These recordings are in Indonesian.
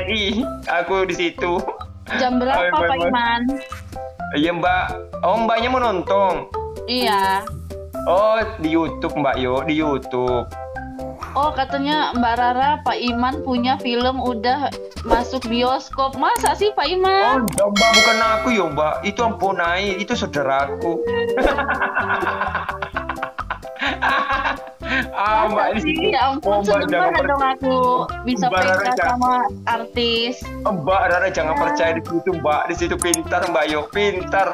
RRI. Aku di situ. Jam berapa Pak Pak Iman? Iya Mbak. Oh Mbaknya mau nonton? Iya. Oh di YouTube Mbak yo, di YouTube. Oh katanya Mbak Rara Pak Iman punya film udah masuk bioskop. Masa sih Pak Oh Iman? enggak, Mbak, bukan aku yo Mbak. Itu ampunai, itu saudaraku. Mbak Masa di sih? situ. Ya ampun, Mbak seneng jangan banget dong aku bisa Mbak Rara PK jangan. sama artis. Mbak Rara jangan percaya di situ Mbak. Di situ pintar Mbak yo, pintar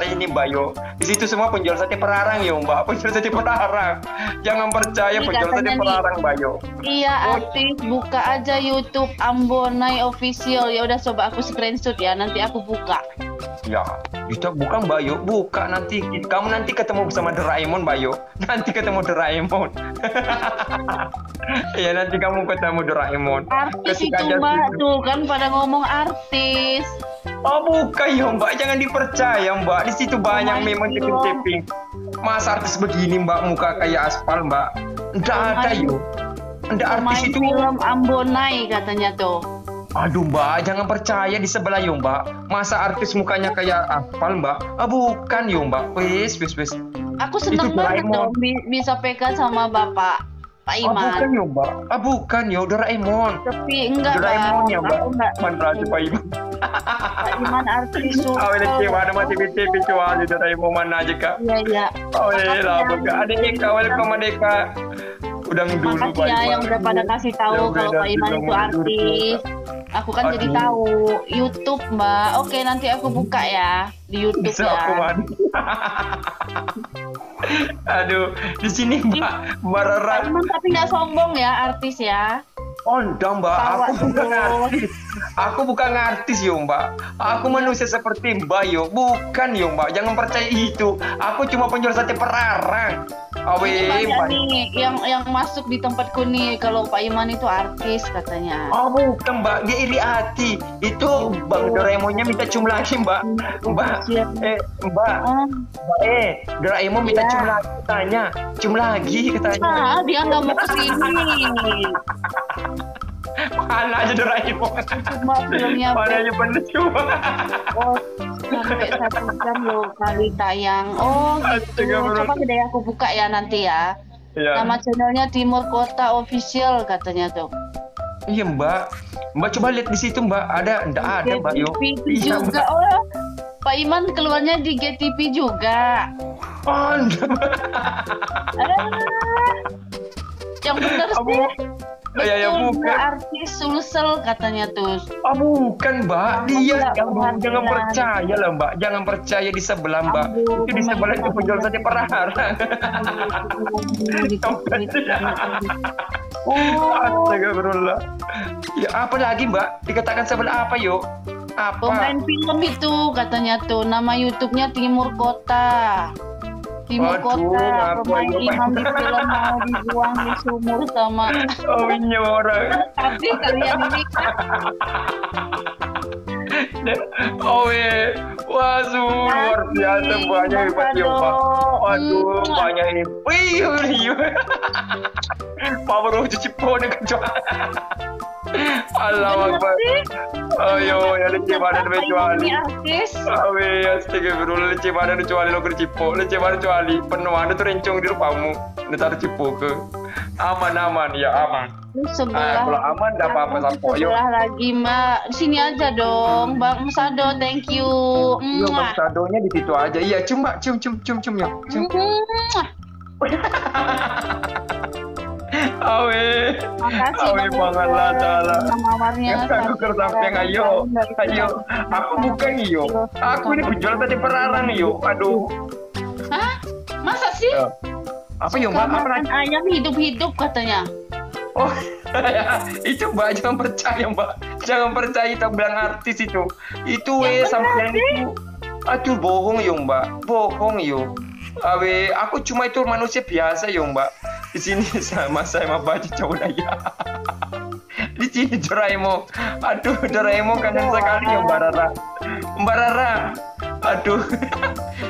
ini Mbak yo. Di situ semua penjual sate perarang yo Mbak, penjual sate perarang. Jangan percaya Ini penjual sate katanya nih. perarang Mbak yo. Iya artis, buka aja YouTube Ambonai Official. Ya udah coba aku screenshot ya, nanti aku buka. Ya, itu bukan Mbak yo, buka nanti. Kamu nanti ketemu bersama Doraemon Mbak yo. Nanti ketemu Doraemon. Ya nanti kamu ketemu Doraemon. Artis Ketika itu ada Mbak, video- tuh kan pada ngomong artis. Oh bukan yo Mbak, jangan dipercaya Mbak. Di situ banyak Pemain memang film. tipping-tipping. Masa artis begini Mbak, muka kayak aspal Mbak. Nggak ada Pemain- yo. Nggak artis Pemain itu. film Ambonai katanya tuh. Aduh Mbak, jangan percaya di sebelah yo Mbak. Masa artis mukanya kayak aspal Mbak? Bukan yo Mbak. Wis. Aku seneng Itu banget Doraemon. dong bisa PK sama Bapak Pak Bukan Iman. yo Mbak. Bukan yo Doraemon. Tapi enggak Doraemon Bang, ya Mbak. aku enggak. Mantra Pak Iman. Pak Iman artis Awalnya super. cewa ada masih TV jual di Doraemon mana aja Kak. Iya. Awalnya lah bukan. Adeknya welcome adeka. Udah dulu Makasih Pak ya Iman. yang udah pada kasih tahu Yang kalau beda Pak Iman bilang itu mau artis. Aku kan jadi Aduh. tahu YouTube Mbak. Oke nanti aku buka ya di YouTube Bisa aku ya. mandi. Aduh, di sini Mbak Rara. Pak Iman tapi nggak sombong ya artis ya. Oh enggak Mbak, Tawa aku bukan terus. artis. Aku bukan artis yo Mbak. Aku manusia seperti Mbak yo. Bukan yo Mbak, jangan percaya itu. Aku cuma penjual sate perarang. Ini banyak Mbak. nih yang masuk di tempatku nih kalau Pak Iman itu artis katanya. Oh bukan Mbak, dia iri hati. Itu Bang Doraemonnya minta cium lagi Mbak. Mbak, Mbak, Oh. Doraemon minta Iya. cium lagi katanya. Cium lagi katanya. Ah, dia nggak mau kesini. Mana aja Doraemon. Cuma filmnya Mana aja bener cuma. oh, sampai 1 jam loh kali tayang. Oh gitu. Astagfirullah. Coba deh aku buka ya nanti ya. Ya. Nama channelnya Timur Kota Official katanya tuh. Iya Mbak. Mbak coba lihat di situ Mbak. Ada enggak ada Mbak yo. GTV Iya, juga. Mbak. Oh, Pak Iman keluarnya di GTV juga. Oh, enggak. Ah, yang bener Abu. sih. Ya Betul, bukan. artis Sulsel katanya tuh. Bukan Mbak. Dia Enggak, jangan bukan. percaya lah Mbak. Jangan percaya di sebelah Mbak. Aduh, Itu di sebelah itu penjual sate perarang. Oh, Astagfirullah. Ya apa lagi Mbak? Dikatakan sebelah apa yuk? Apa? pemain film itu katanya tuh nama YouTube-nya Timur Kota. Timur Aduh, Kota, ngaku pemain aja, Pak. imam di film mau dibuang di sumur sama Oh ini orang. tapi kalian ini Oh wah luar biasa banyak hebat ya Pak. Waduh banyak hebat. Wih. Pak baru cuci pohon kecuali. Allah Akbar. Ayo ya leci badan kecuali. ini artis. Awe astagfirullah leci badan kecuali lo kercipo. Leci badan kecuali penuh ada tuh rencong di rupamu. Ntar cipo ke. Aman ya aman. Sebelah Kalau aman enggak apa-apa sampo yuk. sebelah lagi Mbak. Sini aja dong, Bang Sado, thank you. Yo Mwah. sadonya di situ aja. Iya, cium Mbak, cium ya. Cium. Mwah. Awe. Makasih Awe Bang banget lah Tala. Mamarnya. Aku kertampeng ayo. Aku bukan iyo. Aku ini penjual tadi perarang iyo. Aduh. Hah? Masa sih? Apa yo Mbak? Apa Makan ayam hidup-hidup katanya. Oh, itu Mbak jangan percaya Mbak. Jangan percaya kita bilang artis itu. Itu sampai yang itu. Aduh bohong yo Mbak. Bohong yo. Awe, aku cuma itu manusia biasa yo Mbak. Di sini sama saya baca cowok ya. Di sini Doraemon. Aduh Doraemon kangen sekali ya Mbak Rara. Mbak Rara. Aduh.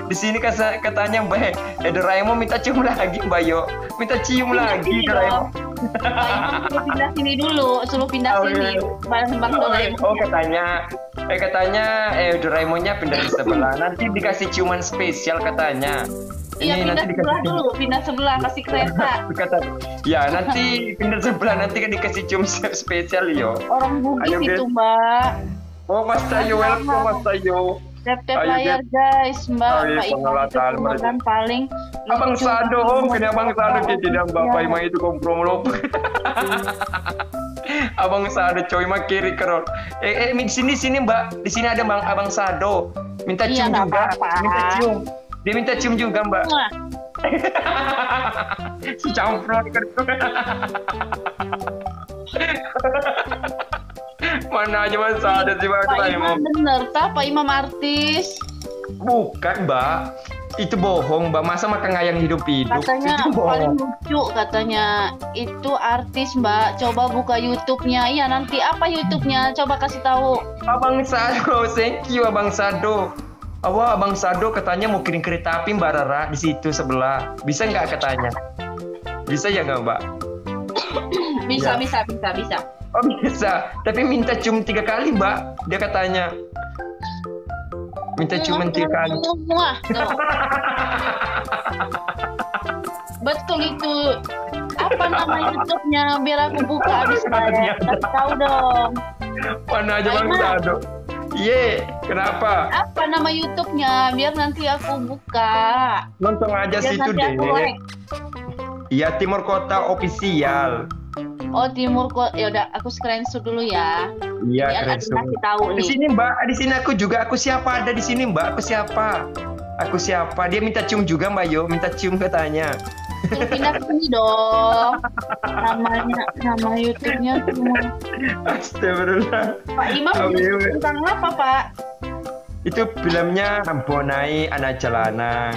Di sini katanya Mbak Doraemon minta cium lagi Mbak Yo. Minta cium lagi Doraemon. Pak Imam suruh pindah sini dulu, suruh pindah sini. Bareng Bang Doraemon. Oh katanya Doraemonnya pindah di sebelah. Nanti dikasih ciuman spesial katanya. Iya, pindah sebelah dulu, pindah sebelah kasih kereta. Ya nanti pindah sebelah, nanti kan dikasih cium spesial yo. Orang Bugis Ayo, itu guys. Mbak. Oh Mas Tayo, welcome Mas Tayo. Tap-tap Ayo, layar guys, Mbak. Ayo, Pak Imam itu pengelatan kemakan paling. Abang lucu. Sado, kena Abang Sado tidak Bapak Ima itu kompromo. Abang Sado coy mah kiri kerol. Di sini Mbak, di sini ada Abang Sado. Minta Iya, cium nggak juga, apa-apa. minta cium. Dia minta cium juga Mbak. Wah, Si camprot Mana aja Mas Sado sih Mbak Pak Imam. Imam bener, tak? Pak Imam artis. Bukan Mbak. Itu bohong Mbak, masa makan ayam hidup-hidup? Katanya Itu paling bohong. lucu katanya. Itu artis Mbak. Coba buka YouTube-nya. Iya, nanti apa YouTube-nya? Coba kasih tahu. Abang Sado, thank you Abang Sado. Abang Sado katanya mau kirim kereta api Mbak Rara di situ sebelah. Bisa nggak katanya? Bisa ya nggak Mbak? Bisa, Ya. bisa. Oh bisa, tapi minta cium 3 kali Mbak. Dia katanya minta ciuman 3 kali. Wah, tuh. Betul itu. Apa nama YouTube-nya? Biar aku buka abis saya. Kasih tahu dong. Mana aja Bang Ayo. Sado? Ye, kenapa? Apa nama YouTube-nya? Biar nanti aku buka. Nonton aja Biar situ nanti deh. aku like. Iya, Timur Kota Official. Oh, Timur kok. Ya udah, aku screenshot dulu ya. Iya, Biar keren aku semua. kasih tahu Di nih. sini Mbak, di sini aku juga. Aku siapa ada di sini Mbak? Aku siapa? Aku siapa? Dia minta cium juga Mbak Yo, minta cium katanya. Suruh pindah ke sini dong. Nama YouTube-nya semua. Astagfirullah. Pak Imam Amin. tentang apa, Pak? Itu filmnya Ambonai Anak Jalanan.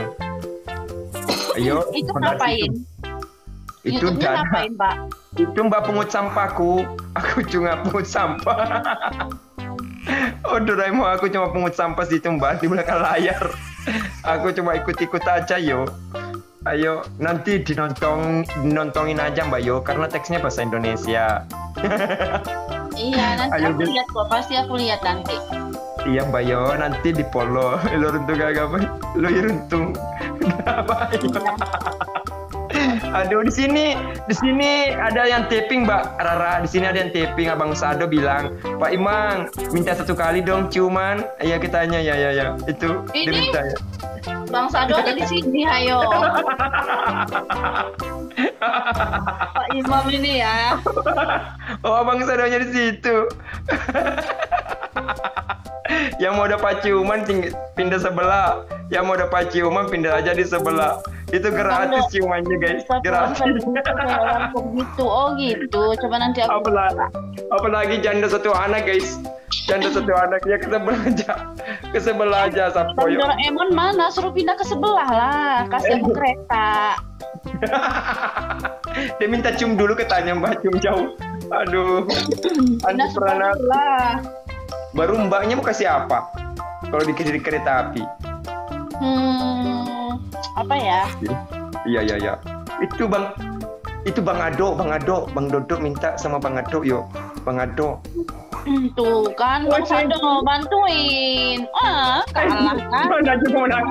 Ayo, Itu benar ngapain? Itu YouTube-nya dana. ngapain, Pak? Itu Mbak pungut sampahku. Aku cuma pungut sampah. Oh Doraemon, aku cuma pungut sampah situ Mbak di belakang layar. Aku cuma ikut-ikut aja yo. Ayo nanti nontonin aja Mbak Yo karena teksnya bahasa Indonesia. Iya, nanti Ayo, aku Des. lihat kok. Pasti aku lihat nanti. Iya Mbak Yo, nanti di follow. Lo runtung gak apa? Lo runtung. Apa? Aduh di sini ada yang taping Mbak Rara. Di sini ada yang taping. Abang Sado bilang, Pak Imang minta 1 kali dong ciuman. Iya kitanya ya. Itu dia Ini? minta ya. Bang Sado ada di sini, ayo. Pak Imam ini ya. Oh Abang Sadonya di situ. Yang mau dapat ciuman pindah sebelah. Yang mau dapat ciuman pindah aja di sebelah. Itu gratis ciumannya guys. Gratis. Gitu. Oh gitu. Coba nanti aku. Apalagi janda 1 anak guys. Janda 1 anaknya ke sebelah aja Bang Sapoyo. Doraemon mana? Suruh pindah ke sebelah lah. Kasih aku kereta. Dia minta cium dulu katanya Mbak, cium jauh. Aduh. Pindah Anti peranan. sebelah. Baru Mbaknya mau kasih apa? Kalau di kereta api. Apa ya? Iya. Itu Bang Ado, Bang Dodo minta sama Bang Ado yuk. Bang Ado. Tuh kan, Bang Sado bantuin. Kalah kan? Mana juga menang.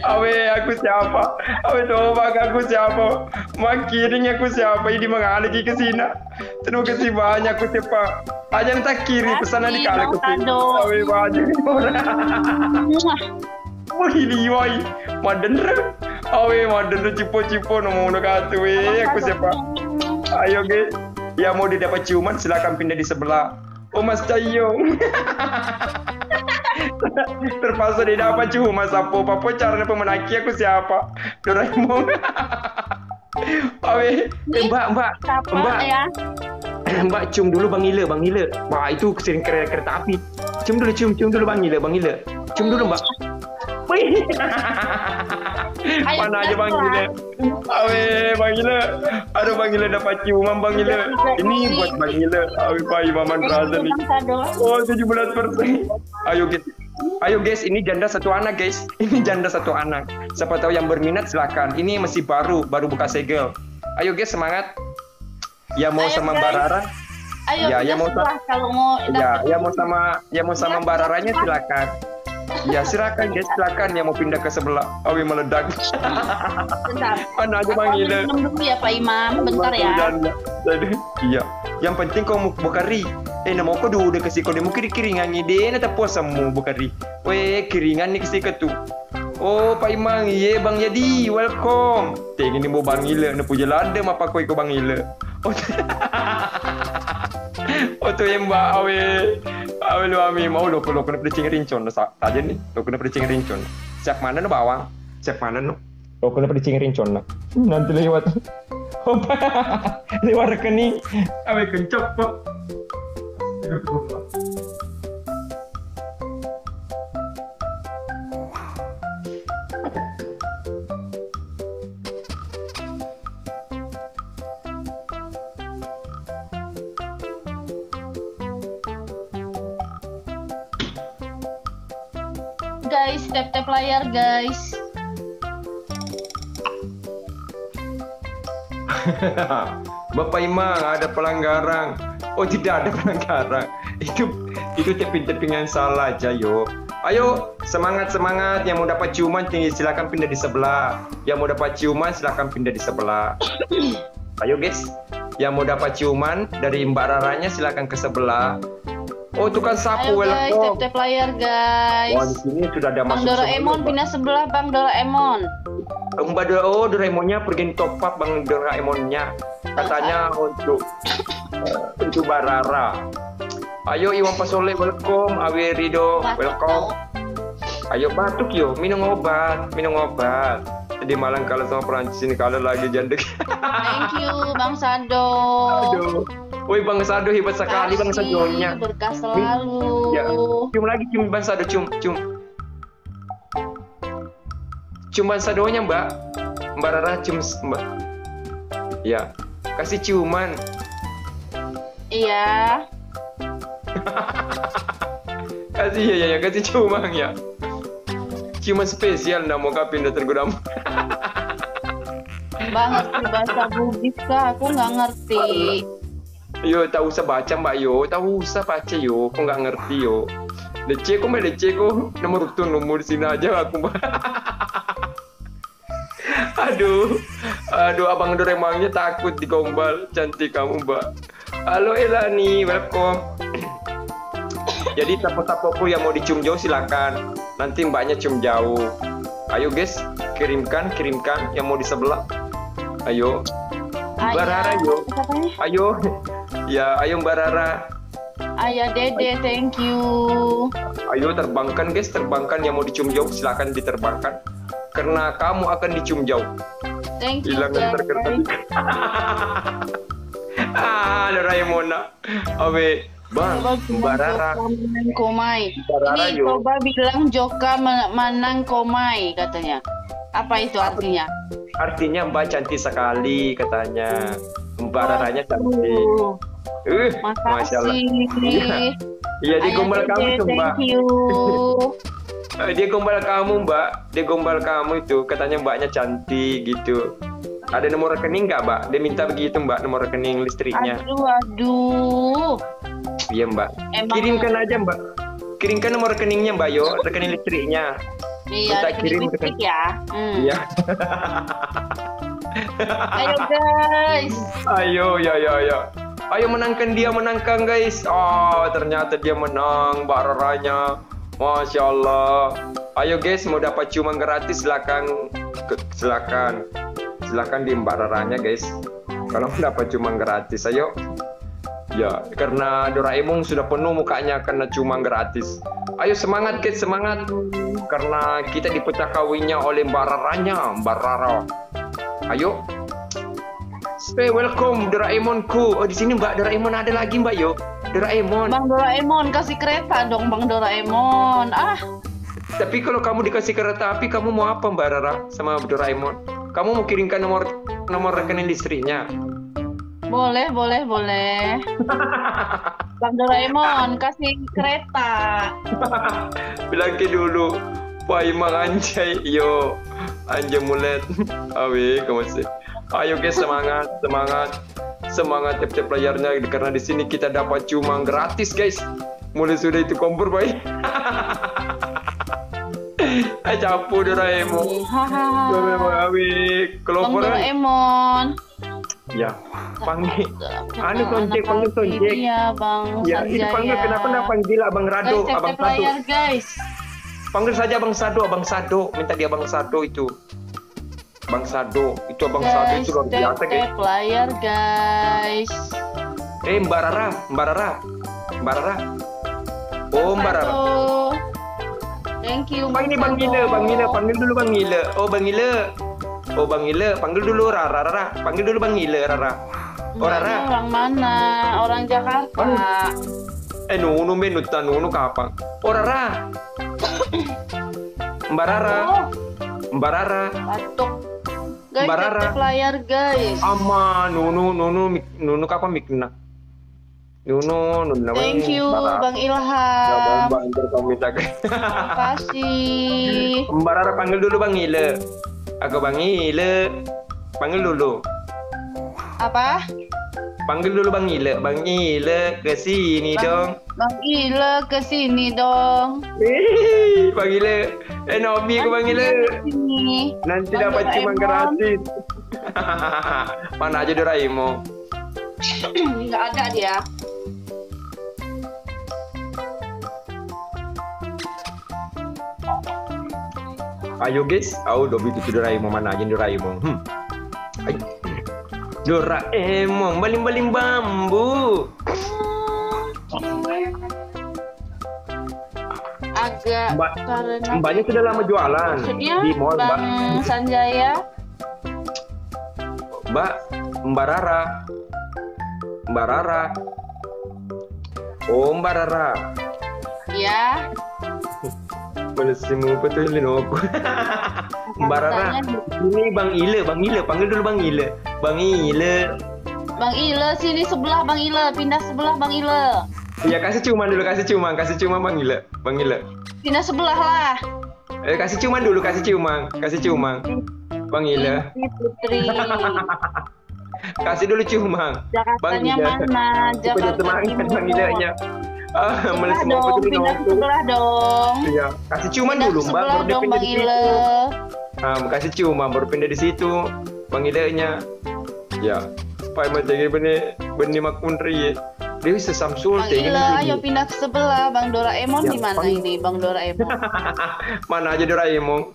Awe aku siapa? Awe coba aku siapa? Makiring aku siapa? Ini mengalih ke sini. Terima kasih banyak aku siapa? Aja tak kiri pesanan di kala aku. Awe banyak orang. Wih liwai, maden re. Awe maden re cipo nomor katu aku siapa? Ayo guys, yang mau didapat ciuman silakan pindah di sebelah. Oh Mas Cayong. Terpaksa didapat ciuman sapo. Papo caranya pemenaki aku siapa? Doraemon. Awe, Mbak. Ya? Mbak cium dulu Bang Ile. Wah itu sering kereta api. Cium dulu Bang Ile. Cium dulu Mbak. Wih. Ayo, Mana aja Bang kelas. Gile. Awe Bang Gile. Aduh Bang Gile dapat ciuman Bang Gile. Ini buat Bang Gile. Awe Pak Imaman Raza nih. Bang Sado. Oh 17%. Ayo guys. Ayo guys, ini janda satu anak guys. Ini janda satu anak. Siapa tahu yang berminat silakan. Ini masih baru buka segel. Ayo guys semangat. Ya mau Ayo, sama guys. Mbak Rara. Ayo Ya, kita yang mau sebelah kalau mau Ya, dapat. yang mau sama Mbak Raranya silakan. Ya silakan guys, silakan yang mau pindah ke sebelah. Awi meledak. Bentar. Mana aja Bang Aku Gile. minum dulu ya Pak Imam, bentar ya. Jadi, iya. Yang penting kau mau bukari. Nama kau udah kasih kau demo kiri-kiringan ide na tapos mu bukari. Weh, kiringan nih kasih ketu. Oh, Pak Imang, iya Bang Yadi, welcome. Tengin ni mo Bang Gile, na puja lada apa kau Bang Gile. Oh tuh yang Mbak Awe. Awe lu ami mau lo kena percing rincon saja nih. Lo kena percing rincon. Siap mana no bawang? Siap mana no? Lo kena percing rincon nah. Nanti lewat. Opa. Lewat rekening. Awe kencok kok. Guys, tap layar guys. Bapak Imang ada pelanggaran. Oh tidak ada pelanggaran. Itu tapping-tappingan salah aja yo. Ayo semangat yang mau dapat ciuman silakan pindah di sebelah. Yang mau dapat ciuman silakan pindah di sebelah. Ayo guys, yang mau dapat ciuman dari Mbak Raranya silakan ke sebelah. Oh itu kan sapu Ayo guys, welcome. tap layar guys. Wah di sini sudah ada Bang masuk Doraemon semua, pindah sebelah Bang Doraemon. Mbak Doraemonnya pergi top up Bang Doraemonnya. Katanya untuk Mbak Rara. Ayo Iwan Pasole welcome, Awe Rido welcome. Ayo batuk yo, minum obat. Di Malang kalau sama Perancis ini kalau lagi janda. Thank you Bang Sado. Aduh. Woi Bang Sado hebat sekali Bang Sadonya. Berkah selalu. Ya, cium lagi cium Bang Sado cium. Cium Bang Sadonya Mbak. Mbak Rara cium Mbak. Ya, kasih ciuman. Iya. Kasih ya kasih ciuman ya. Ciuman spesial nak mau kapin datang ke dalam. Bang ngerti bahasa Bugis kah? Aku nggak ngerti. Yo, tak usah baca Mbak yo, tak usah baca yo, aku nggak ngerti yo. Leceh kok, nomor di sini aja aku Mbak. Aduh, Abang Doraemonnya takut digombal, cantik kamu Mbak. Halo Elani, welcome. Jadi tapo-tapoku yang mau dicium jauh silakan. Nanti Mbaknya cium jauh. Ayo guys, kirimkan yang mau di sebelah. Ayo. Mbak Rara yuk. Ayo. Ya, ayo Mbak Rara. Ayah Dede, thank you. Ayo terbangkan guys, yang mau dicium jauh silakan diterbangkan. Karena kamu akan dicium jauh. Thank you Hilang guys. terkertas. Doraemon. Awe, Bang, Mbak Rara. Menang komai. Mbak Rara Ini yuk. coba bilang Joka menang komai katanya. Apa itu artinya? Artinya Mbak cantik sekali katanya. Mbak Raranya cantik. Masya Allah. Makasih. Iya dia gombal Ayah kamu Dede, tuh Mbak. thank you. Dia gombal kamu Mbak. Dia gombal kamu itu. Katanya Mbaknya cantik gitu. Ada nomor rekening nggak Mbak? Dia minta begitu Mbak nomor rekening listriknya. Aduh. Iya Mbak. Emang- Kirimkan aja Mbak. Kirimkan nomor rekeningnya Mbak yo. Rekening listriknya. Iya, Kita rekening kirim listrik ke- ya. Iya. Ayo guys. Ayo ya. Ayo menangkan guys. Oh ternyata dia menang Mbak Raranya. Masya Allah. Ayo guys mau dapat ciuman gratis silakan di Mbak Raranya guys. Kalau mau dapat ciuman gratis ayo. Ya karena Doraemon sudah penuh mukanya karena ciuman gratis. Ayo semangat guys semangat. Karena kita dipecah kawinnya oleh Mbak Raranya, Mbak Rara. Ayo. Stay welcome Doraemonku. Oh di sini Mbak Doraemon ada lagi Mbak yo. Doraemon. Bang Doraemon kasih kereta dong Bang Doraemon. Tapi kalau kamu dikasih kereta api, kamu mau apa Mbak Rara sama Doraemon? Kamu mau kirimkan nomor rekening listriknya? Boleh. Bang Doraemon, kasih kereta. Bilang ke dulu, Pak Imang anjay, yo, anjay mulet. Awe, kamu sih. Ayo guys, semangat tiap-tiap layarnya karena di sini kita dapat cuma gratis guys. Mulai sudah itu kompor baik. Capu Doraemon. Awe, Bang Doraemon. Ya, panggil. Panggil Sonjek. Iya, Bang Ya, itu panggil kenapa nggak panggil Abang Rado, guys, Abang Sado. layar, guys. Panggil saja Abang Sado. Minta dia Abang Sado itu. Abang Sado itu luar biasa guys. Tap layar, guys. Mbak Rara. Oh, Mbak Rara. Thank you. Ini Bang Gila, panggil dulu Bang Gila. Oh, Bang Gila, panggil dulu Rara. Panggil dulu Bang Gila, Rara. Oh, Rara. Orang mana? Orang Jakarta. Nunu menutan nunu kapang. Oh, Rara. Mbak Rara. Batuk. Guys, Mbak Rara. tap layar, guys. Ama nunu kapan mikna? Nunu. Thank you, Bang Ilham. Terima kasih. Mbak Rara panggil dulu Bang Ile. Aku Bang Ile. Panggil dulu. Apa? Panggil dulu Bang Ile. Bang Ile ke sini dong. Bang Ile ke sini dong. Bang Ile. Nobi ke Bang Ile. Nanti dapat cuma gratis. Mana aja Doraemon? Nggak ada dia. Ayo guys, Dobi itu Doraemon, mana aja Doraemon. Ayo. Doraemon baling-baling bambu. Agak karena Mbaknya sudah lama jualan maksudnya di mall, Mbak. Bang Sanjaya. Mbak Rara. Oh, Mbak Rara. Ya. Belum betulin aku. Mbak Rara. Ini Bang Ile, panggil dulu Bang Ile. Bang Ile, sini sebelah Bang Ile, pindah sebelah Bang Ile. Ya kasih cuman dulu, kasih cuman Bang Ile. Pindah sebelah lah. Kasih cuman dulu, kasih cuman. Bang Ile. Putri. Kasih dulu cuma. Jakartanya mana? Jakarta semangat Bang Ile-nya. Sebelah dong, pindah ke sebelah dong. Iya, kasih cuma dulu Mbak, sebelah baru dong pindah Bang di situ. Ile. Kasih cuma baru pindah di situ Bang Ile-nya. Ya, supaya macam benih makundri. Dia bisa Samsul. Bang Ile, ayo pindah ke sebelah. Bang Doraemon di mana ini, Bang Doraemon? Mana aja Doraemon?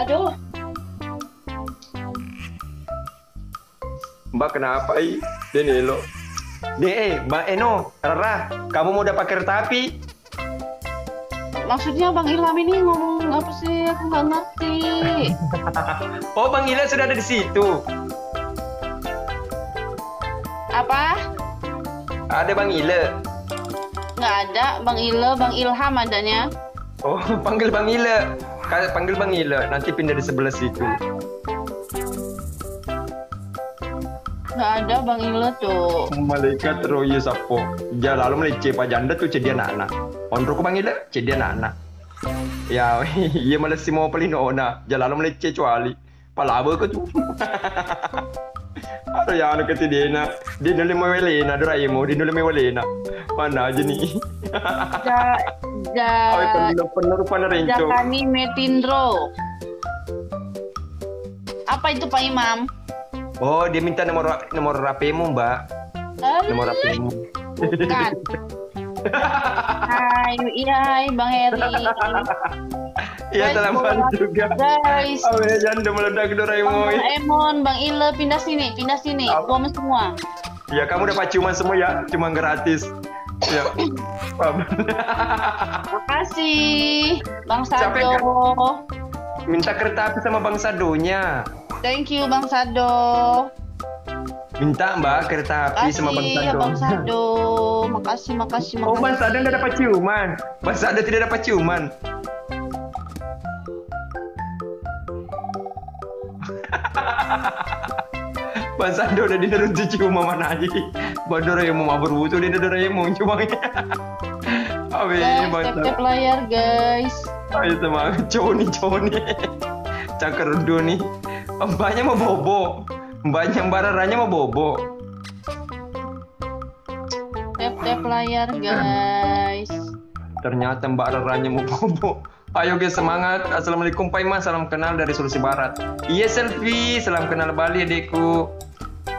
Aduh. Mbak kenapa ini lo? Mbak Eno, Rara, kamu mau dapat kereta api? Maksudnya Bang Ilham ini ngomong apa sih? Aku nggak ngerti. Oh, Bang Ile sudah ada di situ. Apa? Ada Bang Ile. Nggak ada. Bang Ile, Bang Ilham adanya. Oh, panggil Bang Ile. Panggil Bang Ile, nanti pindah di sebelah situ. Nggak ada Bang Ile tuh. Malaikat roye sapo. Ja lalu melece Pak Janda tuh cedi anak-anak. Onro ko Bang Ile, cedi anak-anak. Ya, iya malah si mau pelindona. Ja lalu melece cuali. Palaba ko tuh. Aduh ya anu keti Dena. Dia dulu mau welena Doraemon, dia dulu mau welena. Mana aja nih. Pener renco. Jakani Metindro. Apa itu Pak Imam? Oh, dia minta nomor HP-mu, Mbak. Nomor HP-mu. Bukan. Hai Bang Heri. Iya, selamat juga. Guys. Janda meledak Doraemon. Bang Ile pindah sini. Gua semua. Ya, kamu dapat cuma semua ya, cuma gratis. Ya. Makasih, Bang Sado. Minta kereta api sama Bang Sadonya. Thank you Bang Sado. Minta Mbak kereta api sama Bang Makasih ya Sado. Bang Sado. Makasih. Oh, Bang Sado nggak dapat ciuman. Bang Sado tidak dapat ciuman. Bang Sado udah dinaruh ciuman mana aja. Bang Doraemon mau berbutuh di Doraemon cuma. Awe, Guys, Bang tap Sado. tap layar guys. Ayo semangat cowok nih. Cakar udah nih. Mbaknya mau bobo. Mbaknya Mbak Raranya mau bobo. Tap layar guys. Ternyata Mbak Raranya mau bobo. Ayo guys semangat. Assalamualaikum Pak Iman, salam kenal dari Sulawesi Barat. Iya Selfie, salam kenal Bali adekku.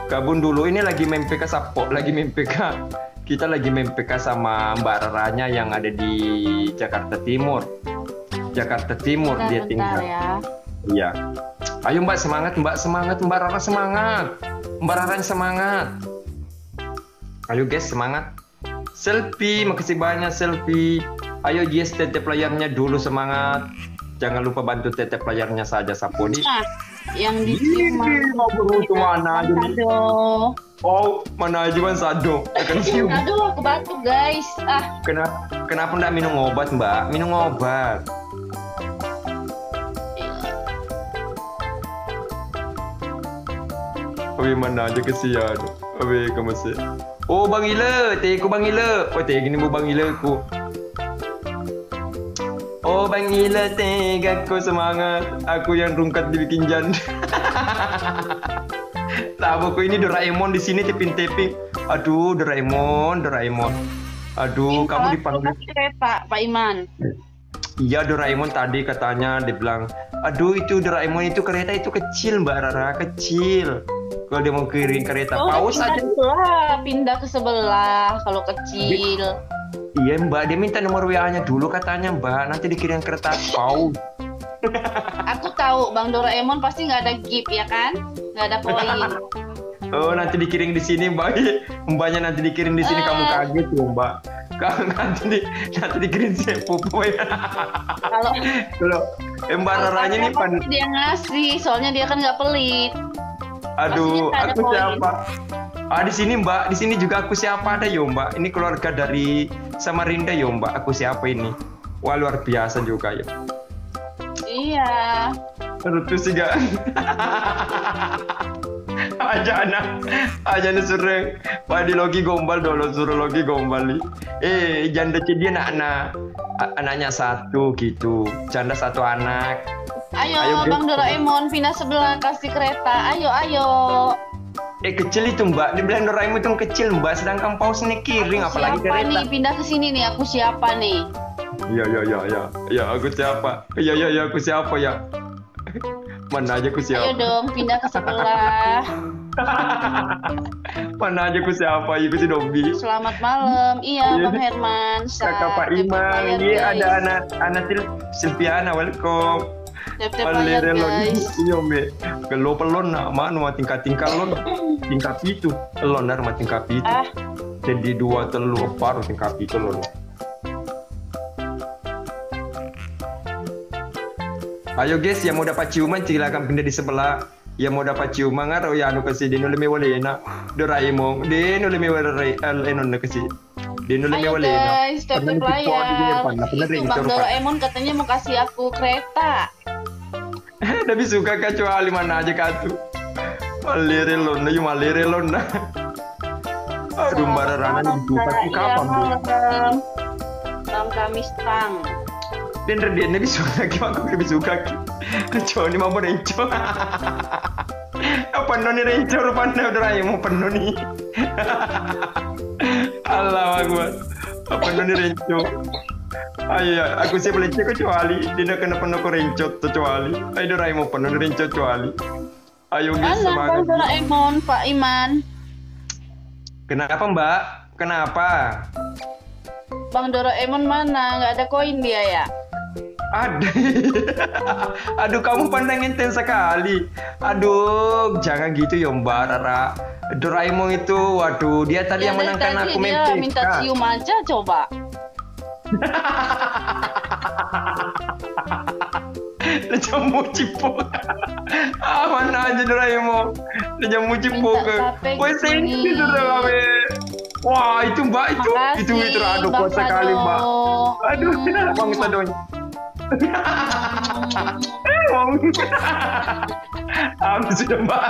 Gabung dulu, ini lagi main PK Sapo, lagi main PK. Kita lagi main PK sama Mbak Raranya yang ada di Jakarta Timur. Jakarta Timur dia Bentar tinggal. ya. Iya. Ayo Mbak semangat, Mbak Rara semangat. Mbak Raranya semangat. Ayo guys semangat. Selfie, makasih banyak Selfie. Ayo Jess tetep layarnya dulu semangat. Jangan lupa bantu tetep layarnya saja Saponi. Nah, yang dicium Mau beruntung mana aja nih? Aduh. Oh, mana aja Bang Sado. Akan cium. Aduh, aku batuk guys. Kenapa enggak minum obat Mbak? Minum obat. Oke mana aja kesian. Oke kamu sih. Oh Bang Ila, teku Bang Ila. Oh teh gini bu Bang Ila ku. Oh Bang Ila aku semangat. Aku yang rungkat dibikin janda. Tahu ini Doraemon di sini tiping-tiping. Aduh Doraemon. Aduh kamu dipanggil. Kereta Pak Iman. Iya Doraemon tadi katanya dia bilang, aduh itu Doraemon itu kereta itu kecil Mbak Rara, kecil. Kalau dia mau kirim kereta paus aja. Pindah ke sebelah kalau kecil. Iya Mbak, dia minta nomor WA-nya dulu katanya Mbak, nanti dikirim kereta paus. Aku tahu Bang Doraemon pasti nggak ada gift ya kan? Nggak ada poin. Oh nanti dikirim di sini Mbak, Mbaknya nanti dikirim di sini kamu kaget loh Mbak. Kamu nanti dikirim si Pupu ya. Kalau Mbak Raranya nih pan. dia ngasih, soalnya dia kan nggak pelit. Aduh, Pastinya ada aku poin. siapa? Di sini Mbak, di sini juga aku siapa ada yo Mbak. Ini keluarga dari Samarinda yo Mbak. Aku siapa ini? Wah luar biasa juga ya. Iya. Terus sih gak. aja anak suruh Pak di logi gombal dulu suruh logi gombal nih. Janda dia anaknya satu gitu, janda satu anak. Ayo Bang Doraemon pindah sebelah kasih kereta. Ayo. Kecil itu Mbak, dibilang Doraemon itu kecil Mbak, sedangkan paus ini kiring apalagi siapa kereta. nih pindah ke sini nih? Aku siapa nih? Ya aku siapa? Ya aku siapa ya? Mana aja aku Ayo siapa? dong pindah ke sebelah. Mana aja aku siapa? Ibu si Dobi. Selamat malam. Iya Iya. Bang Herman. Kakak Pak Iman, iya ada anak Silviana, welcome. Tap layar guys. Iya me, kalau pelon nak mana tingkat lon, tingkat itu, lon dar tingkat itu. Jadi 2 telur paruh tingkat itu lon. Ayo guys, yang mau dapat ciuman silakan pindah di sebelah. Yang mau dapat ciuman ngaro ya anu kasih dino lebih boleh na. Doraemon, dino lebih boleh enon kasih. Dino lebih Ayo boleh na. guys, tap layar. Itu Bang Doraemon katanya mau kasih aku kereta. Tapi suka kecuali mana aja katu. Malire lona, yuk malire lona. Aduh, Mbak Rara dibuka tuh kapan bu? Bang Kamis Tang. Dan dia lebih suka, aku lebih suka. Kecuali mau berenco. Apa noni renco rupanya udah raya mau penuh nih. Allah Akbar. Apa noni renco? Ayo, aku sih boleh cek kecuali dia kena penuh kerencot kecuali. Ayo Dorai mau penuh rencot kecuali. Ayo guys Mana semangat. Bang Doraemon, Pak Iman? Kenapa Mbak? Kenapa? Bang Doraemon mana? Nggak ada koin dia ya? Ada. Aduh kamu pandang enten sekali. Aduh jangan gitu ya Mbak Rara. Doraemon itu, waduh dia tadi yang dari menangkan tadi aku dia main minta PK. cium aja coba. jamu cipok. Mana aja Doraemon. Jamu cipok. Woi sensi Doraemon. Wah itu Mbak itu aduh kuat sekali Mbak. Aduh Bang Sadonya. Habis sudah Mbak.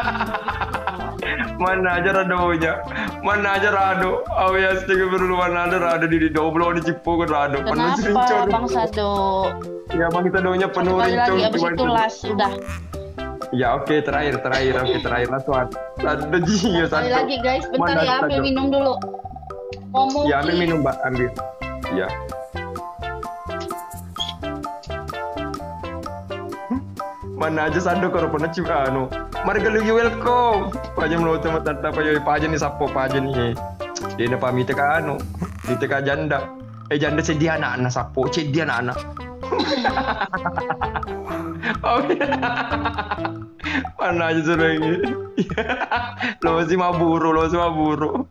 Mana aja radonya. Mana aja rado. Awas tiga perlu mana ada rado di doblo di cipok rado. Kenapa Bang Sado? Ya Bang Sadonya penuh rincon. Abis itu las udah. Ya oke terakhir last one. Satu ji Sekali lagi guys, bentar ya ambil minum dulu. Ngomong. Ya ambil minum Mbak, ambil. Ya. Mana aja Sando kalau pernah cium Marga lagi welcome. Paja melalui teman tata paja nih sapo paja nih. Dia nak pamit ke dia teka janda. Janda sedia anak-anak sapo, sedia anak-anak. Oh, mana aja sudah ini. Lo masih maburu.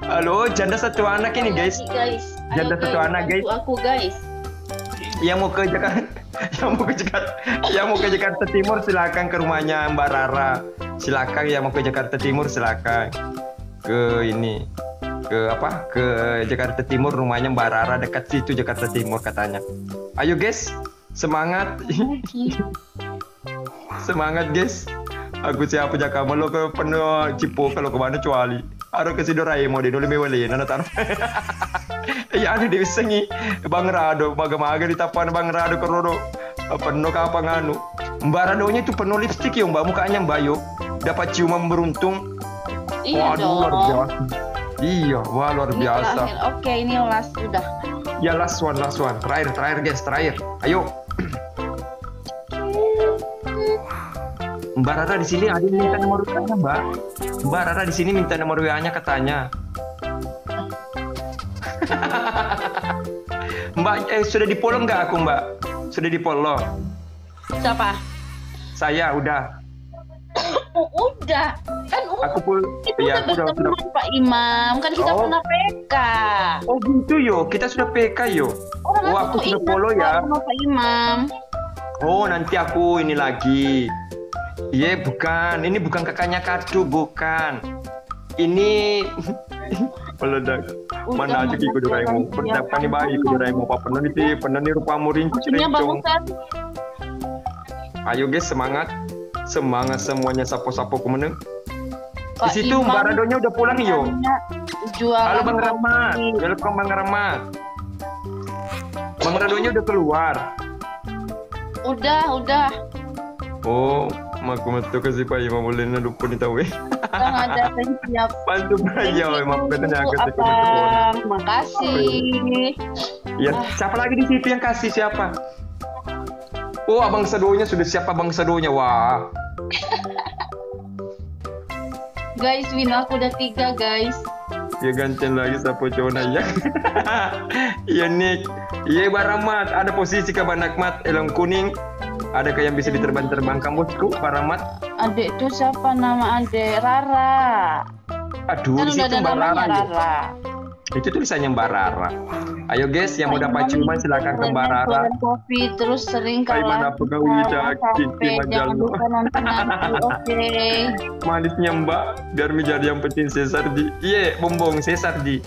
Halo, janda satu anak ini guys. Janda satu anak guys. Aku guys. Yang mau ke Jakarta Timur silakan ke rumahnya Mbak Rara. Silakan yang mau ke Jakarta Timur silakan ke ini ke Jakarta Timur rumahnya Mbak Rara dekat situ Jakarta Timur katanya. Ayo guys, semangat. Semangat guys. Aku siapa jaga kamu lo ke penuh Cipo kalau ke mana cuali. Aro ke si Doraemon di dulu mewali nana tar. Ya ada di sengi Bang Rado maga-maga di tapan Bang Rado kerodo penuh kapang Mbak Radonya itu penuh lipstik ya Mbak mukanya Mbak yo dapat ciuman beruntung. Iya dong. Luar biasa. Iya, wah luar Ini biasa. terakhir. Oke, ini last udah. Ya last one. Terakhir guys, terakhir. Ayo. Mbak Rara di sini ada yang minta nomor WA-nya, Mbak. Mbak Rara di sini minta nomor WA-nya katanya. Mbak, sudah di-follow nggak aku, Mbak? Sudah di-follow. Siapa? Saya udah. Udah. Kan Aku pun ya, udah Pak Imam. Kan kita pernah PK. Oh gitu yo, kita sudah PK yo. Oh aku sudah follow ya. Pak Imam. Oh nanti aku ini lagi. Iya bukan, ini bukan kakaknya Kadu, bukan. Ini meledak. Mana aja Kiko Doraemon. Berdapat nih baik Kiko Doraemon. Papa nih rupamu rincong. Ayo guys semangat semuanya sapo-sapo kumeneng. Di situ Mbak Radonya udah pulang yo. Halo Bang Rahmat, welcome Bang Rahmat. Bang Radonya udah keluar. Udah. Oh, aku mau kasih Pak Imam boleh lupa nih tahu. Ada siap. Bantu aja, Imam katanya kasih Makasih. Ya, siapa lagi di situ yang kasih siapa? Oh, Abang Sadonya sudah siapa Abang Sadonya? Wah. Guys, win aku udah 3 guys. Ya gantian lagi siapa cowoknya ya. Iya Nick. Iya Baramat. Ada posisi ke Banakmat Elong kuning. Ada yang bisa diterbang-terbangkan bosku Baramat. Adek itu siapa nama adek? Rara. Aduh, kan di situ Mbak Rara. Rara. Itu tulisannya Mbak Rara. Ayo guys, yang mau dapat ciuman silakan ke Mbak Rara. Kopi terus sering kalah. Mana pegawai jakin jangan lupa nonton nanti. Oke. Manisnya Mbak, biar menjadi yang penting Cesar di. Iya, bombong Cesar di.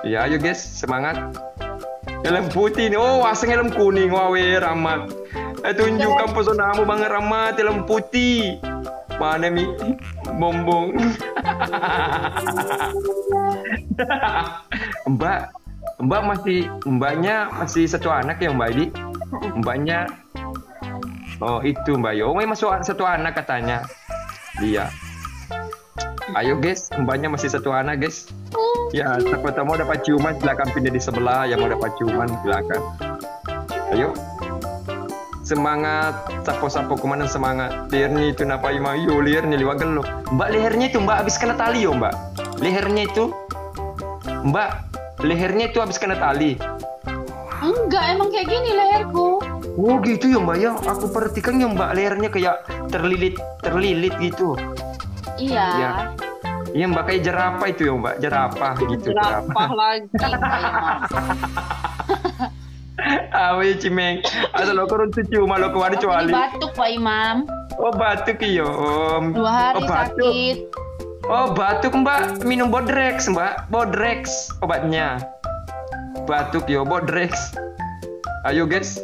Ya, ayo guys, semangat. Helm putih nih. Oh, asing helm kuning. Wawe Rahmat. Tunjukkan pesonamu Bang Rahmat, helm putih. Mana mi bombong. Mbaknya masih satu anak ya Mbak Edi? Mbaknya oh itu Mbak Yo, masuk satu anak katanya. Iya. Ayo guys, mbaknya masih satu anak guys. Ya, siapa tahu mau dapat ciuman silakan pindah di sebelah. Yang mau dapat ciuman silakan. Ayo. Semangat, sapo-sapo kemana semangat. Lehernya itu napa ima yo lehernya liwat gelo. Mbak lehernya itu Mbak habis kena tali yo Mbak. Lehernya itu Mbak lehernya itu habis kena tali. Enggak, emang kayak gini leherku. Oh gitu ya Mbak ya. Aku perhatikan ya Mbak lehernya kayak terlilit gitu. Iya. Ya. Iya Mbak kayak jerapah itu ya Mbak, jerapah gitu. Jerapah lagi. Awi cimeng. Asal lo kurun cuma lo keluar Aku cuali. ini batuk Pak Imam. Oh batuk iyo. 2 hari Oh batuk. sakit. Oh batuk mbak. Minum Bodrex mbak. Bodrex obatnya. Batuk yo Bodrex. Ayo guys.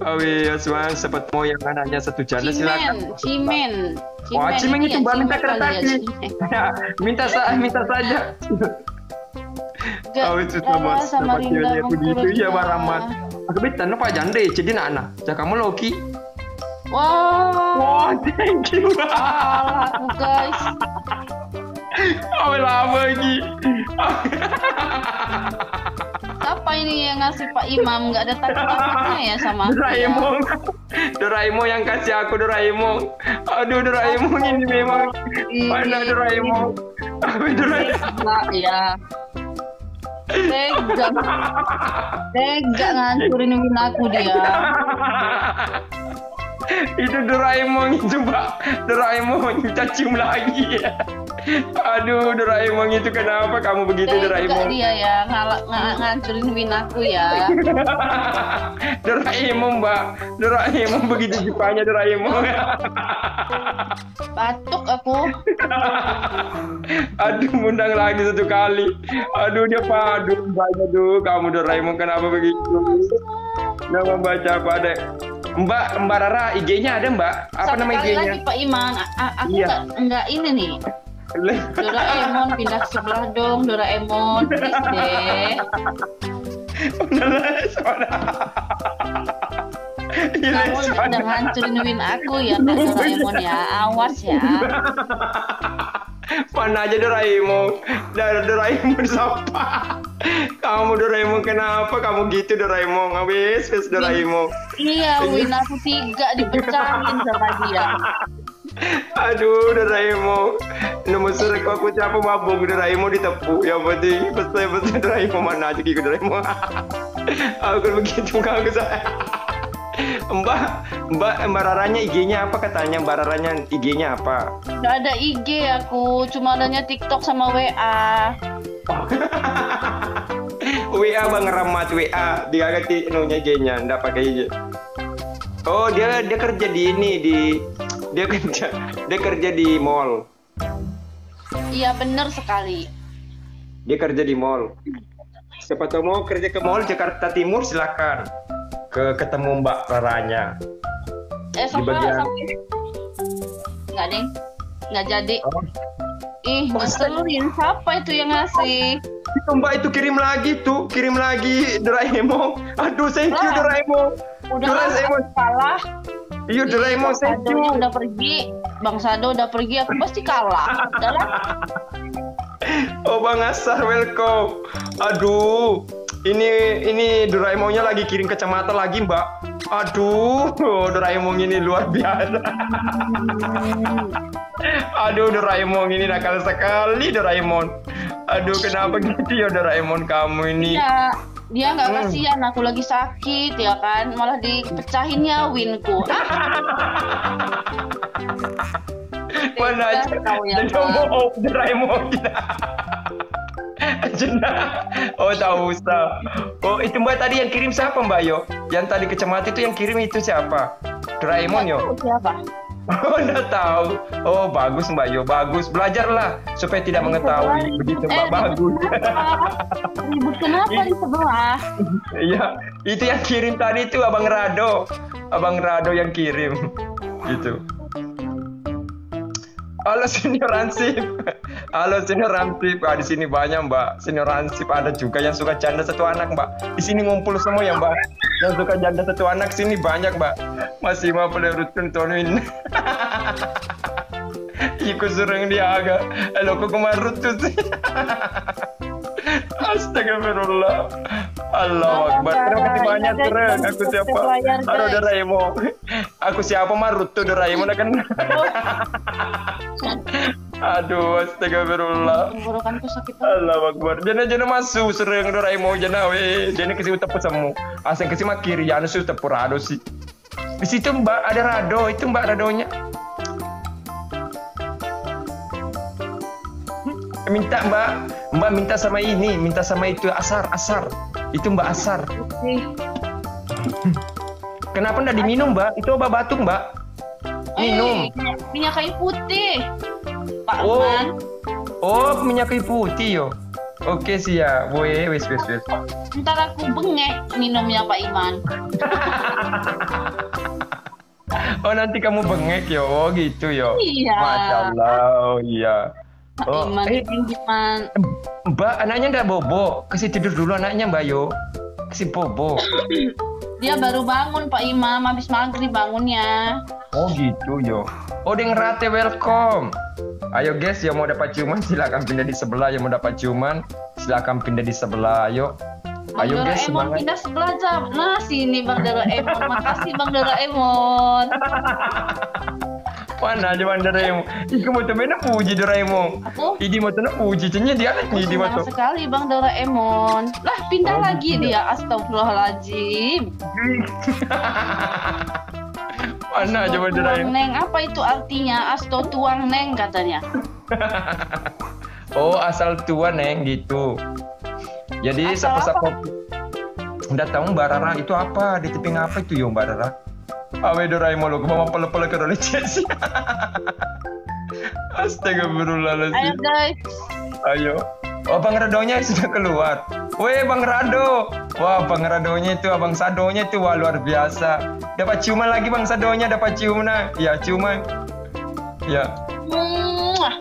Awi Aswan sempat mau yang anaknya satu janda silakan. Cimen. Wah cimeng itu Ini ya, mbak minta cimen kali ya, kertas. cimen. minta saja. Gak, Awi susah Rara mas. sama Dapat Rinda dia begitu mengkurus ya ya. Mbak Rahmat. Aku bitan apa jande jadi anak. Cak kamu Loki. Wah, Wah thank you. kalah aku guys. Awi lama lagi. Siapa ini yang ngasih Pak Imam? Gak ada takut-takutnya ya sama aku ya? Doraemon yang kasih aku Doraemon. Aduh Doraemon ini memang mana Doraemon. Awi Doraemon. Enggak ya. Tega ngancurin win aku dia. Itu Doraemon itu Mbak. Doraemon kita cium lagi ya. Aduh Doraemon itu kenapa kamu begitu Tega Doraemon? dia ya ngancurin win aku ya. Doraemon Mbak. Doraemon begitu jupanya Doraemon. Batuk aku. Aduh undang lagi satu kali. Aduh dia padu banyak tuh. Kamu Doraemon kenapa begitu? Nama baca apa deh? Mbak Rara IG-nya ada Mbak? Apa nama Sekali IG-nya? lagi Pak Iman, aku Iya. enggak ini nih. Doraemon pindah sebelah dong, Doraemon please deh. Kamu udah ngancurin win aku ya Kak Doraemon ya, awas ya. Mana aja Doraemon. Doraemon siapa? Kamu Doraemon kenapa kamu gitu Doraemon? Wes Doraemon. Iya, win aku 3 dipecahin sama dia. Aduh Doraemon. Nomor surat aku siapa mabung Doraemon ditepuk. Yang penting pesan Doraemon mana aja gitu Doraemon. Aku begitu aku saya. Mbak Raranya IG-nya apa katanya? Mbak Raranya IG-nya apa? Gak ada IG aku, cuma adanya TikTok sama WA. WA Bang Rahmat WA dia ganti nunya IG-nya ndak pakai IG. Oh dia kerja di ini dia kerja di mall. Iya bener sekali. Dia kerja di mall. Siapa tahu mau kerja ke mall Jakarta Timur silakan ketemu Mbak Raranya. Sama nggak deng, nggak jadi. Oh. Ih ngeselin, siapa itu yang ngasih? Itu Mbak itu kirim lagi Doraemon. Aduh thank you Doraemon. Udah Doraemon kalah. Iya Doraemon thank you. Sadonya udah pergi, Bang Sado udah pergi, aku pasti kalah. Udahlah. Oh Bang Asar welcome. Aduh ini Doraemonnya lagi kirim kacamata lagi Mbak. Aduh Doraemon ini luar biasa. Aduh Doraemon ini nakal sekali Doraemon. Aduh kenapa gitu ya Doraemon kamu ini? Iya, dia nggak kasihan aku lagi sakit ya kan, malah dipecahinnya winku. Mana aja Kau yang Doraemon Jenah. Oh tahu usah. Oh itu Mbak tadi yang kirim siapa Mbak Yo? Yang tadi kacamata itu yang kirim itu siapa? Doraemon Yo? Siapa? Oh enggak tahu. Oh bagus Mbak Yo, bagus. Belajarlah supaya tidak mengetahui. Begitu Mbak bagus. Ribut kenapa di sebelah? Iya, itu yang kirim tadi itu Abang Rado. Abang Rado yang kirim. Gitu. Halo Senior Ansip. Halo Senior Ansip. Di sini banyak Mbak. Senior Ansip ada juga yang suka janda satu anak Mbak. Di sini ngumpul semua ya Mbak. Yang suka janda satu anak sini banyak Mbak. Masih mau pelerutkan tonuin. Iku sering dia agak. Halo kok kemarut tuh sih. Astagfirullah. Allah Akbar. Terima kasih banyak Seren. Aku siapa? Halo Doraemon. Aku siapa Marut tuh Doraemon kan. Aduh, astagfirullah. Tenggorokanku sakit. Allah Akbar. Jana masuk sering Doraemon jana we. Jana kasih utap semu. Asing kasih mak kiri jana su utap Rado sih. Di situ Mbak ada Rado, itu Mbak Radonya. Minta Mbak minta sama ini, minta sama itu Asar. Itu Mbak Asar. Kenapa ndak diminum, Mbak? Itu obat batuk, Mbak. Minum. Minyak kayu putih, Pak Oh. Iman. Oh, minyak kayu putih yo. Oke siap. Wes. Ntar aku bengek minumnya Pak Iman. Oh, nanti kamu bengek yo. Oh, gitu yo. Iya. Masya Allah. Oh, iya. Pak Oh, Iman, Iman. Mbak, anaknya ndak bobo. Kasih tidur dulu anaknya, Mbak yo. Kasih bobo. Dia baru bangun Pak Imam, habis maghrib bangunnya. Oh, gitu yo. Oh, Deng Rate welcome. Ayo guys, yang mau dapat ciuman silakan pindah di sebelah. Yang mau dapat ciuman silakan pindah di sebelah. Ayo. Bang Ayo guys, Doraemon semangat. pindah sebelah jam. Nah, sini Bang Doraemon. Makasih Bang Doraemon. Mana aja Bang Doraemon? Iku mau temen puji Doraemon. Aku Idi mau temen puji, cennya dia lagi di senang moto. sekali Bang Doraemon. Lah, pindah Oh, lagi gitu. dia. Astagfirullahaladzim. Mana aja Bang Tuang Doraemon? Neng, apa itu artinya? Asto tuang Neng katanya. Oh, asal tua Neng gitu. Jadi Asal siapa-siapa nggak tahu Mbak Rara itu apa? Di tipping apa itu yo Mbak Rara? Awe Doraemon lo, kemana pala-pala ke oleh Chelsea. Ayo Astagfirullahaladzim. guys. Ayo. Oh, Bang Radonya sudah keluar. Weh, Bang Rado. Wah, Bang Radonya itu, Abang Sadonya itu, wah luar biasa. Dapat ciuman lagi Bang Sadonya, dapat ciuman. Ya, ciuman. Ya. Mwah.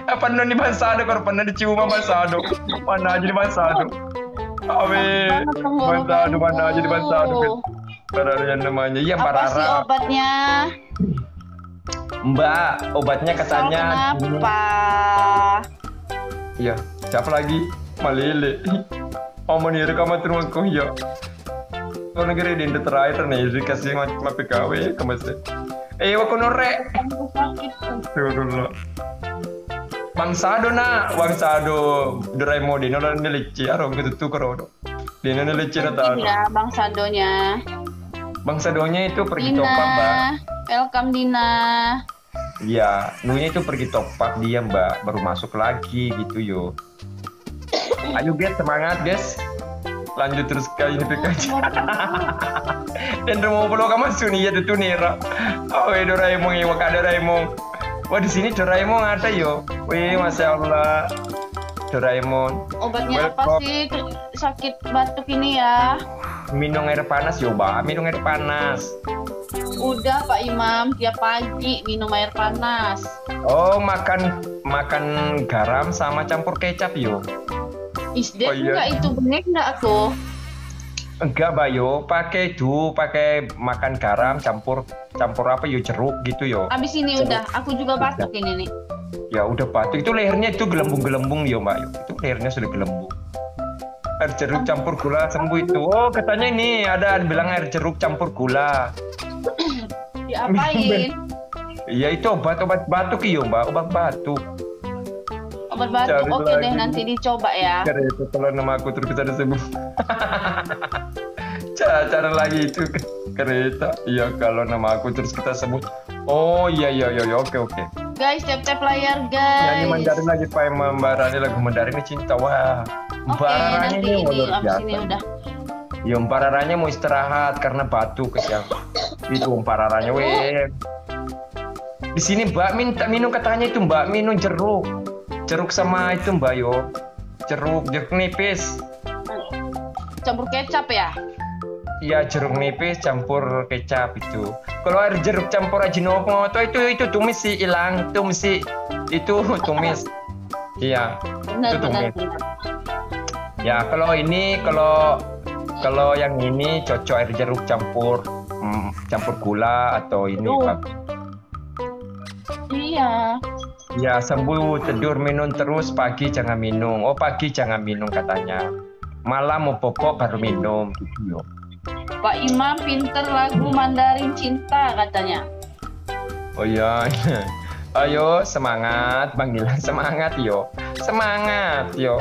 Apa non di Bang Sado, kalau pernah dicium sama Bang Sado. Mana aja di Bang Sado. Awe, Bang Sado, mana aja di Bang Sado. Rara yang namanya. Iya, Mbak Apa sih Rara. obatnya? Mbak, obatnya katanya. Kenapa? Iya, siapa lagi? Malele. Oh, menir kamu terus kok ya. Kalau negeri di terakhir nih, dikasih macam PKW kemasih. Wako norek. Aku sakit. Dulu. Bang Sado nak, Bang Sado Doraemon di nolak nelici, arong ketutu karo. Di nolak nelici rata. Iya, Bang Sadonya. Bang Sadonya itu pergi Dina. topak, Mbak. Welcome Dina. Iya, dulunya itu pergi topak dia, Mbak, baru masuk lagi gitu yo. Ayo guys, semangat guys. Lanjut terus ke ini PKJ. Dan mau pulau kamu suni ya itu nira. Oh, Doraemon ya, Waka Doraemon. Wah, di sini Doraemon ada yo. Wih, Masya Allah. Doraemon. Obatnya apa sih sakit batuk ini ya? Minum air panas yo, Mbak. Minum air panas. Udah Pak Imam, tiap pagi minum air panas. Oh, makan garam sama campur kecap yo. Isdek Oh, iya. enggak itu benek enggak aku? Enggak, Bayo, pakai makan garam campur apa yo, jeruk gitu yo. Abis ini udah, aku juga batuk ini nih. Ya udah batuk, itu lehernya itu gelembung-gelembung yo, Mbak. Itu lehernya sudah gelembung. Air jeruk campur gula sembuh itu. Oh, katanya ini ada bilang air jeruk campur gula. Diapain? Iya, itu obat batuk yo, Mbak, obat batuk. Obat batuk, Cari oke deh lagi. nanti dicoba ya. Kereta kalau nama aku terus bisa disebut. Cara lagi itu kereta. Iya, kalau nama aku terus kita sebut. Oh iya, oke. Guys, tap layar Nyanyi guys. Mandarin lagi Pak Mbak Rani, lagu Mandarin ini cinta. Wah, Oke, Mbak Rani nanti ini ini luar abis ini biasa. udah. Ya, Mbak Raranya mau istirahat karena batuk kesiang. Itu Mbak Raranya, weh. Di sini Mbak minum katanya itu Mbak minum jeruk. Jeruk sama itu Mbak yo. Jeruk nipis. Campur kecap ya? Iya, jeruk nipis campur kecap itu. Kalau air jeruk campur Ajinomoto itu tumis sih hilang, tumis sih. Itu tumis. Iya, Benar, itu tumis. benar. Ya, kalau yang ini cocok air jeruk campur gula atau ini, Aduh. Pak. Iya. Ya, sembuh tidur minum terus, pagi jangan minum. Oh, pagi jangan minum katanya. Malam mau popok baru minum gitu yo. Pak Imam pinter lagu Mandarin Cinta katanya. Oh iya. Ayo semangat Bang Gilang, semangat yo. Semangat yo.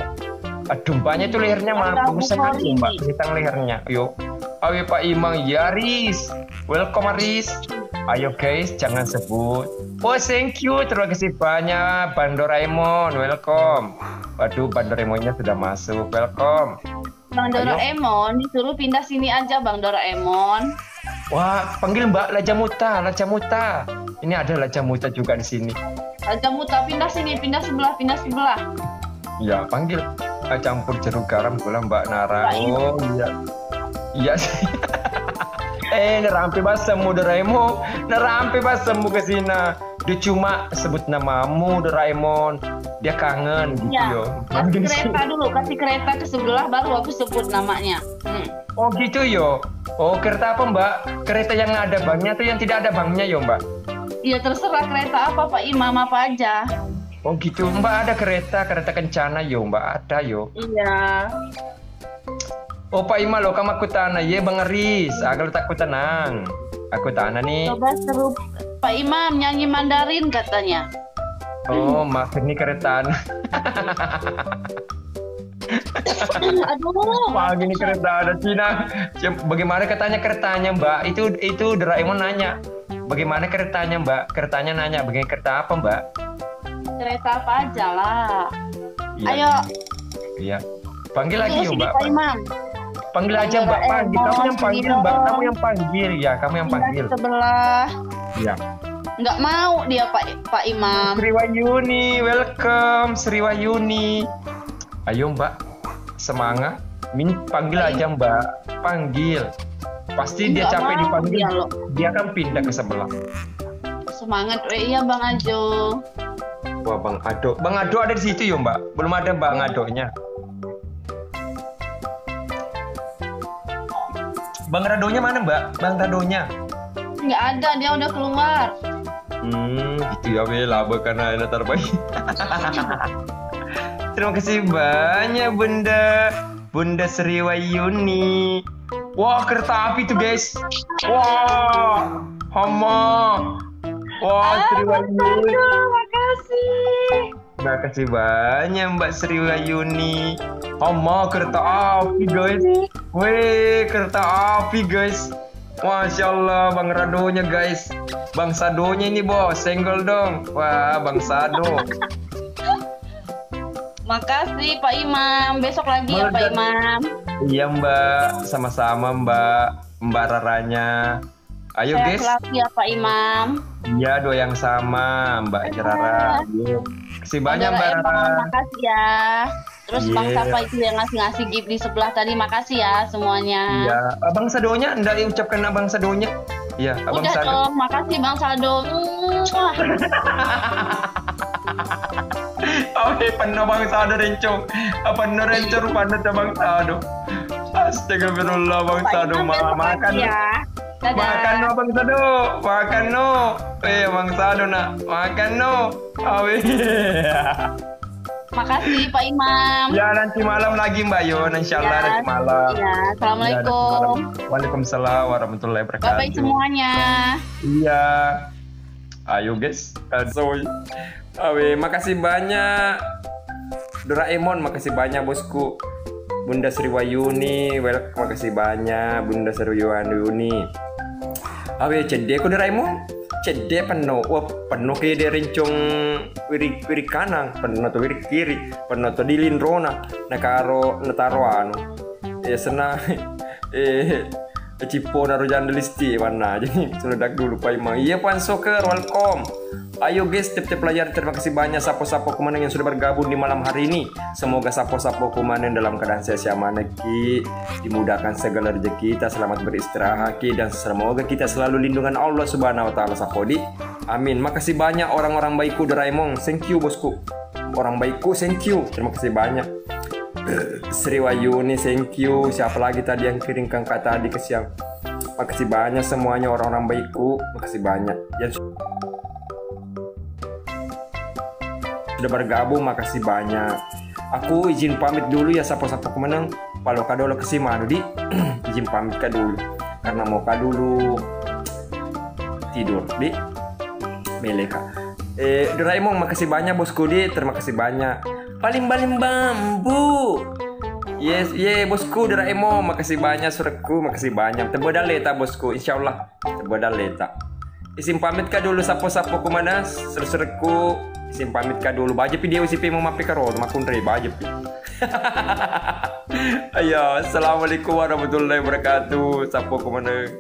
Aduh, mbaknya itu lehernya malah bagus sekali Mbak, kelihatan lehernya. Yuk. Ayo Pak Imam, ya Aris. Welcome Aris. Ayo guys, jangan sebut. Oh, thank you. Terima kasih banyak Bang Doraemon. Welcome. Waduh, Bang Doraemonnya sudah masuk. Welcome. Bang Doraemon disuruh pindah sini aja Bang Doraemon. Wah, panggil Mbak Lajamuta, Lajamuta. Ini ada Lajamuta juga di sini. Lajamuta pindah sini, pindah sebelah, pindah sebelah. Ya, panggil. Campur jeruk garam gula Mbak Nara. Oh iya. Iya sih. Nerampi basemu Doraemon. Nerampi basemu ke sini. Dia cuma sebut namamu Doraemon. Dia kangen gitu Ya, yo. kasih kereta dulu, kasih kereta ke sebelah baru aku sebut namanya. Oh gitu yo. Oh kereta apa Mbak? Kereta yang ada bangnya atau yang tidak ada bangnya yo Mbak? Iya terserah kereta apa Pak Imam apa aja. Oh gitu Mbak, ada kereta kencana yo Mbak, ada yo. Iya. Oh Pak Ima lo kamu aku tanah ye Bang Aris, agar takut tenang. Aku tanah nih. Coba seru Pak Imam nyanyi Mandarin katanya. Oh maksud ini kereta. Aduh. Wah gini kereta ada Cina. Bagaimana katanya keretanya Mbak? Itu Doraemon nanya. Bagaimana keretanya Mbak? Keretanya nanya, bagaimana kereta apa Mbak? Kereta apa aja lah. Iya. Ayo. Iya. Panggil lagi Terus yuk ini Mbak. Pak Imam. Panggil aja Mbak. Panggil. Kamu yang panggil Mbak. Kamu yang panggil ya. Kamu yang panggil. Pindah sebelah. Iya. Nggak mau dia Pak Imam. Sriwayuni, welcome Sriwayuni. Ayo Mbak, semangat. Panggil aja Mbak. Panggil. Pasti dia Nggak capek mau dipanggil. dia, loh. Dia akan pindah ke sebelah. Semangat, iya Bang Ajo. Wah Bang Ado. Bang Ado ada di situ ya Mbak? Belum ada Bang Adonya. Bang Radonya mana Mbak? Bang Radonya? Nggak ada, dia udah keluar. Gitu ya we, laba karena enak terbaik. Terima kasih banyak Bunda Sriwayuni. Wah kereta api tuh guys. Wah, hama. Wah Sriwayuni. Makasih. Makasih banyak Mbak Sriwayuni. Hama kereta api guys. Weh kereta api guys. Masya Allah Bang Radonya guys. Bang Sadonya ini bos, senggol dong. Wah Bang Sado. Makasih Pak Imam. Besok lagi ya Pak Imam. Iya Mbak, sama-sama Mbak Raranya. Ayo Sehat guys. selalu ya Pak Imam. Iya doa yang sama Mbak Rara. Kasih banyak Mbak Rara. Makasih ya. Terus Bang Sapa itu yang ngasih gift di sebelah tadi, makasih ya semuanya. Iya, Abang Sadonya enggak diucapkan Abang Sadonya. Iya, Abang Udah Sado. dong, makasih Bang Sado. Oke, penuh Bang Sado rencong. Penuh rencong pada Bang Sado. Astagfirullah Bang Sado, makan. Ya. Dadah. Makan no Bang Sado, makan no. Bang Sado nak, makan no. Awe. Makasih Pak Imam. Ya nanti malam lagi Mbak Yon, insyaallah nanti malam. Ya, assalamualaikum. Waalaikumsalam warahmatullahi wabarakatuh. Bye-bye semuanya. Iya. Ayo guys, asoy. Awe, makasih banyak. Doraemon, makasih banyak bosku. Bunda Sriwayuni, makasih banyak Bunda Sriwayuni. Awe, cedek ko Doraemon. Cedek penuh, wah penuh kayak dia rencong wiri kanan, penuh tuh wiri kiri, penuh tuh dilin rona, nakaro nataro anu, sena cipo naruh jandelisti mana, jadi sudah dulu Pak Imam. Iya Pan Soccer, welcome. Ayo guys, tiap-tiap pelajar terima kasih banyak sapo-sapo kumanang yang sudah bergabung di malam hari ini. Semoga sapo-sapo kumanang dalam keadaan sehat maneki, dimudahkan segala rezeki kita, selamat beristirahat ki, dan semoga kita selalu lindungan Allah Subhanahu wa taala sapodi. Amin. Makasih banyak orang-orang baikku Doraemon. Thank you bosku. Orang baikku, thank you. Terima kasih banyak. Sriwayuni, thank you. Siapa lagi tadi yang kirimkan kata tadi ke siang? Makasih banyak semuanya orang-orang baikku. Makasih banyak. Yang sudah bergabung, makasih banyak. Aku izin pamit dulu ya sapo-sapo kemenang. Kalau kado lo kesimanu di izin pamit ka dulu karena mau ka dulu tidur di meleka. Doraemon makasih banyak bosku di, terima kasih banyak. Paling bambu. Yes, bosku Doraemon, makasih banyak suratku, makasih banyak. Tebodal leta bosku, insyaallah. Tebodal leta. Izin pamit ka dulu sapo-sapo kumanas, suratku. Isin pamit ka dulu. Baja pi dia usipi mau mapi karo makun re baja pi. Ayo, assalamualaikum warahmatullahi wabarakatuh. Sapo kemana?